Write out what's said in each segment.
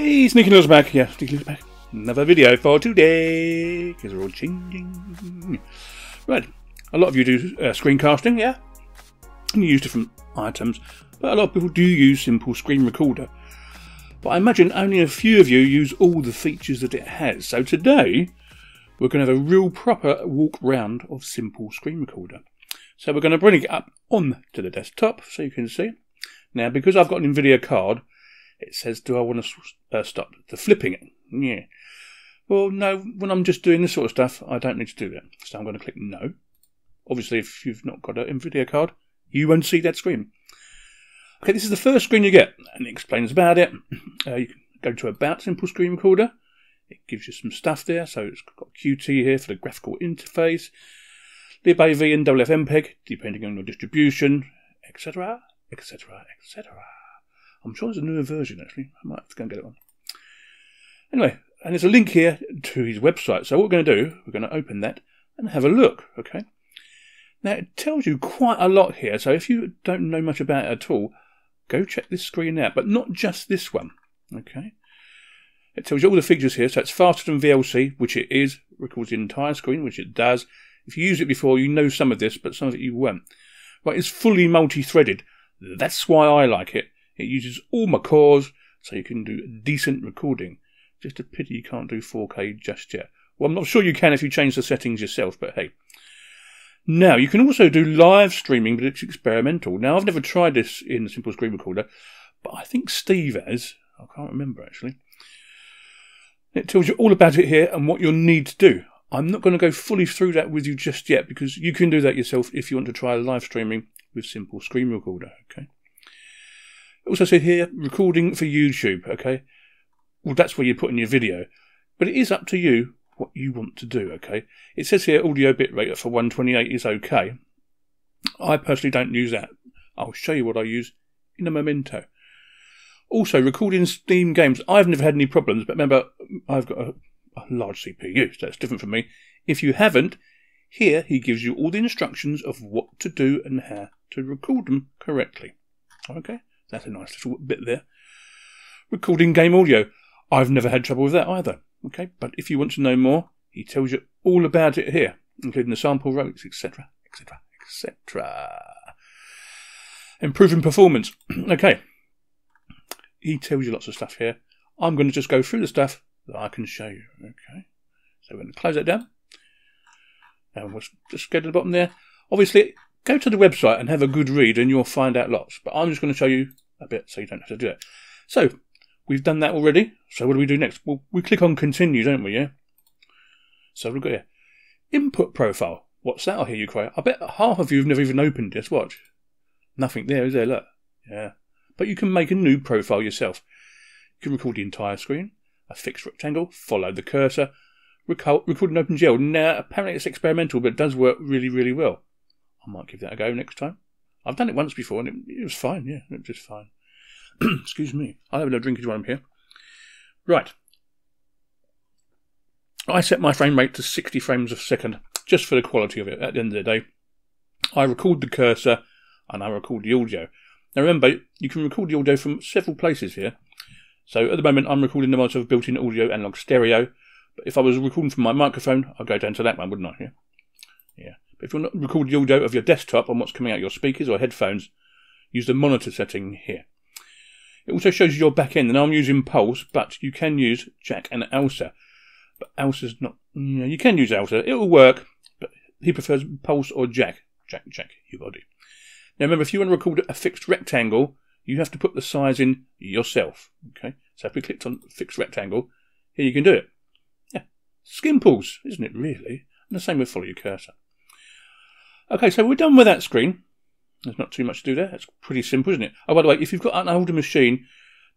Hey, Sneekylinux back. Yeah, Sneekylinux back. Another video for today, because we're all changing. Right, a lot of you do screencasting, yeah? And you use different items, but a lot of people do use Simple Screen Recorder. But I imagine only a few of you use all the features that it has. So today, we're going to have a real proper walk round of Simple Screen Recorder. So we're going to bring it up onto the desktop so you can see. Now, because I've got an NVIDIA card, it says, do I want to stop the flipping it? Yeah. Well, no, when I'm just doing this sort of stuff, I don't need to do that. So I'm going to click no. Obviously, if you've not got an NVIDIA card, you won't see that screen. Okay, this is the first screen you get, and it explains about it. You can go to About Simple Screen Recorder. It gives you some stuff there. So it's got QT here for the graphical interface, libav and WFMPEG, depending on your distribution, etc., etc., etc. I'm sure there's a newer version, actually. I might have to go and get it one. Anyway, and there's a link here to his website. So what we're going to do, we're going to open that and have a look, okay? Now, it tells you quite a lot here. So if you don't know much about it at all, go check this screen out. But not just this one, okay? It tells you all the features here. So it's faster than VLC, which it is. Records the entire screen, which it does. If you used it before, you know some of this, but some of it you won't. Right, it's fully multi-threaded. That's why I like it. It uses all my cores, so you can do decent recording. Just a pity you can't do 4K just yet. Well, I'm not sure you can if you change the settings yourself, but hey. Now, you can also do live streaming, but it's experimental. Now, I've never tried this in the Simple Screen Recorder, but I think Steve has. I can't remember, actually. It tells you all about it here and what you'll need to do. I'm not going to go fully through that with you just yet, because you can do that yourself if you want to try live streaming with Simple Screen Recorder, okay? It also says here, recording for YouTube, okay? Well, that's where you put in your video. But it is up to you what you want to do, okay? It says here, audio bitrate for 128 is okay. I personally don't use that. I'll show you what I use in a memento. Also, recording Steam games. I've never had any problems, but remember, I've got a large CPU, so that's different from me. If you haven't, here he gives you all the instructions of what to do and how to record them correctly. Okay? That's a nice little bit there. Recording game audio. I've never had trouble with that either. Okay, but if you want to know more, he tells you all about it here, including the sample rates, etc., etc., etc. Improving performance. Okay. He tells you lots of stuff here. I'm going to just go through the stuff that I can show you. Okay. So we're going to close that down. And we'll just go to the bottom there. Obviously, go to the website and have a good read and you'll find out lots. But I'm just going to show you a bit so you don't have to do it. So, we've done that already. So what do we do next? Well, we click on continue, don't we, yeah? So we've got here. Input profile. What's that? I hear you cry. I bet half of you have never even opened this. Watch. Nothing there, is there? Look. Yeah. But you can make a new profile yourself. You can record the entire screen, a fixed rectangle, follow the cursor, record an OpenGL. Now, apparently it's experimental, but it does work really, really well. I might give that a go next time. I've done it once before and it was fine, yeah, it was just fine. Excuse me. I'll have a little drink while I'm here. Right. I set my frame rate to 60 frames a second, just for the quality of it at the end of the day. I record the cursor and I record the audio. Now remember, you can record the audio from several places here. So at the moment I'm recording the mods of built-in audio analog stereo. But if I was recording from my microphone, I'd go down to that one, wouldn't I? Yeah. But if you want to record the audio of your desktop on what's coming out of your speakers or headphones, use the monitor setting here. It also shows you your back end, and I'm using Pulse, but you can use Jack and ALSA. But ALSA's not... you can use ALSA. It will work, but he prefers Pulse or Jack. Jack, you got it. Now remember, if you want to record a fixed rectangle, you have to put the size in yourself. Okay, so if we clicked on fixed rectangle, here you can do it. Yeah, skimples, isn't it really? And the same with follow your cursor. Okay, so we're done with that screen. There's not too much to do there. It's pretty simple, isn't it? Oh, by the way, if you've got an older machine,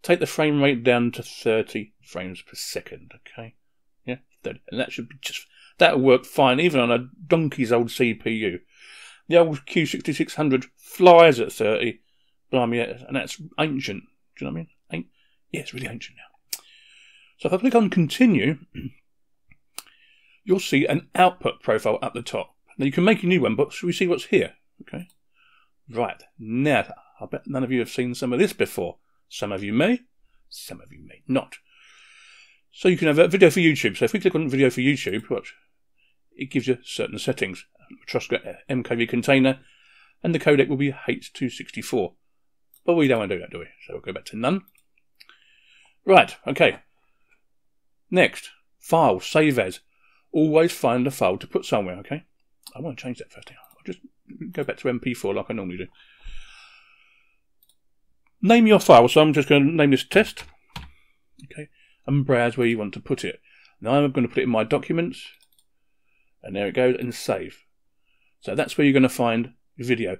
take the frame rate down to 30 frames per second, okay? Yeah, 30. And that should be that'll work fine, even on a donkey's old CPU. The old Q6600 flies at 30. Blimey, and that's ancient. Do you know what I mean? Yeah, it's really ancient now. So if I click on continue, you'll see an output profile up the top. Now you can make a new one, but shall we see what's here? Okay. Right, now, I bet none of you have seen some of this before. Some of you may not. So you can have a video for YouTube. So if we click on video for YouTube, watch, it gives you certain settings. Matroska MKV container, and the codec will be H264. But we don't want to do that, do we? So we'll go back to none. Right, okay. Next, file, save as. Always find a file to put somewhere, okay? I want to change that first. I'll just go back to MP4 like I normally do. Name your file, so I'm just going to name this test. Okay, and browse where you want to put it. Now I'm going to put it in my documents, and there it goes, and save. So that's where you're going to find video.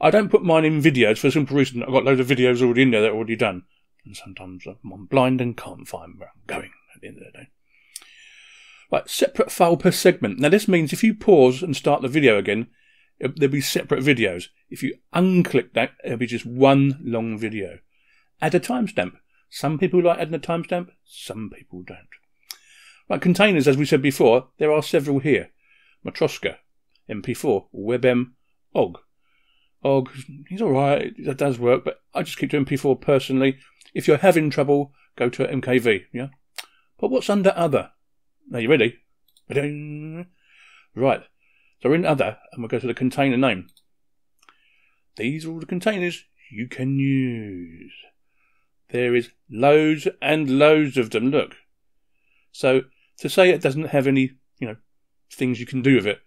I don't put mine in videos for a simple reason. I've got loads of videos already in there that are already done. And sometimes I'm blind and can't find where I'm going at the end of the day. Right, separate file per segment. Now this means if you pause and start the video again, there'll be separate videos. If you unclick that, it'll be just one long video. Add a timestamp. Some people like adding a timestamp, some people don't. Right, containers, as we said before, there are several here. Matroska, MP4, WebM, OGG. OGG, he's alright, that does work, but I just keep to MP4 personally. If you're having trouble, go to MKV, yeah? But what's under other? Are you ready? Right, so we're in other, and we'll go to the container name. These are all the containers you can use. There is loads and loads of them, look. So, to say it doesn't have any, things you can do with it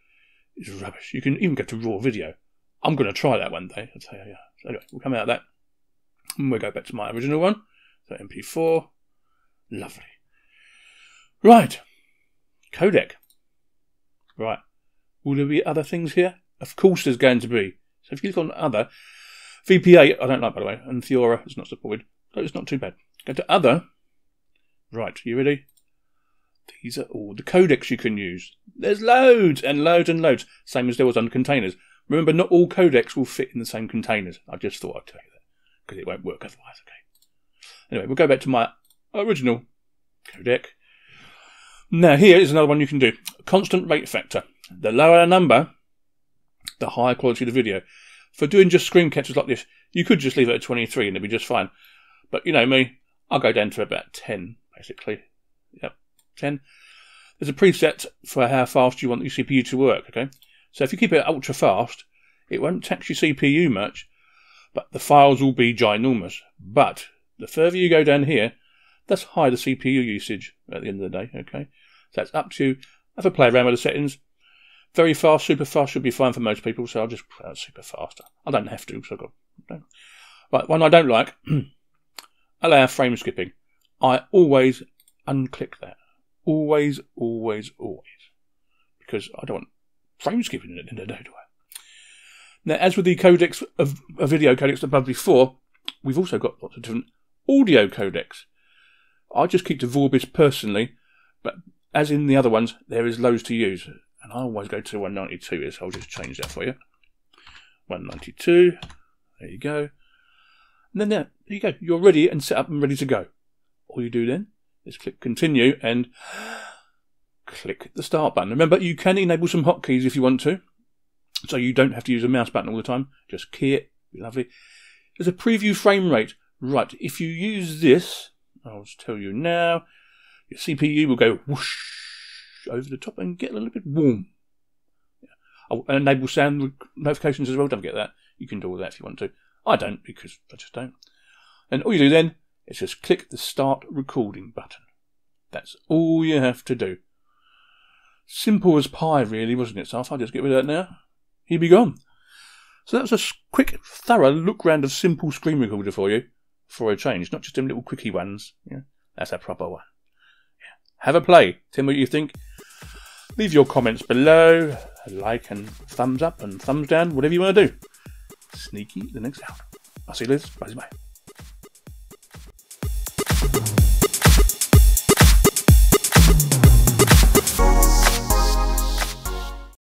is rubbish. You can even go to raw video. I'm going to try that one day. I'll tell you, yeah. So anyway, we'll come out of that. And we'll go back to my original one. So MP4. Lovely. Right. Codec. Right. Will there be other things here? Of course there's going to be. So if you click on other, VPA, I don't like by the way, and Theora is not supported. So it's not too bad. Go to other. Right, you ready? These are all the codecs you can use. There's loads and loads and loads. Same as there was on containers. Remember, not all codecs will fit in the same containers. I just thought I'd tell you that, because it won't work otherwise, okay? Anyway, we'll go back to my original codec. Now, here is another one you can do. Constant rate factor. The lower the number, the higher quality of the video. For doing just screen captures like this, you could just leave it at 23 and it'd be just fine. But you know me, I'll go down to about 10, basically. Yep, 10. There's a preset for how fast you want your CPU to work, okay? So if you keep it ultra fast, it won't tax your CPU much, but the files will be ginormous. But the further you go down here, that's high the CPU usage at the end of the day, okay? So that's up to, have a play around with the settings. Very fast, super fast should be fine for most people, so I'll just put out super fast. I don't have to, so I've got... No. Right, one I don't like, allow frame skipping. I always unclick that. Always, always, always. Because I don't want frame skipping in the day, do I? Now, as with the codecs of video codecs above before, we've also got lots of different audio codecs. I just keep to Vorbis personally, but as in the other ones, there is loads to use. And I always go to 192, so I'll just change that for you. 192, there you go. And then there you go, you're ready and set up and ready to go. All you do then is click continue and click the start button. Remember, you can enable some hotkeys if you want to, so you don't have to use a mouse button all the time. Just key it, lovely. There's a preview frame rate. Right, if you use this, I'll just tell you now, your CPU will go whoosh over the top and get a little bit warm. Yeah. I'll enable sound notifications as well, don't forget that. You can do all that if you want to. I don't, because I just don't. And all you do then is just click the start recording button. That's all you have to do. Simple as pie, really, wasn't it? So if I just get rid of that now, he'd be gone. So that was a quick, thorough look round of simple screen recorder for you, for a change. Not just them little quickie ones. Yeah, that's a proper one. Yeah. Have a play. Tell me what you think. Leave your comments below. A like and thumbs up and thumbs down, whatever you want to do. Sneekylinux out. I'll see you later. Bye bye.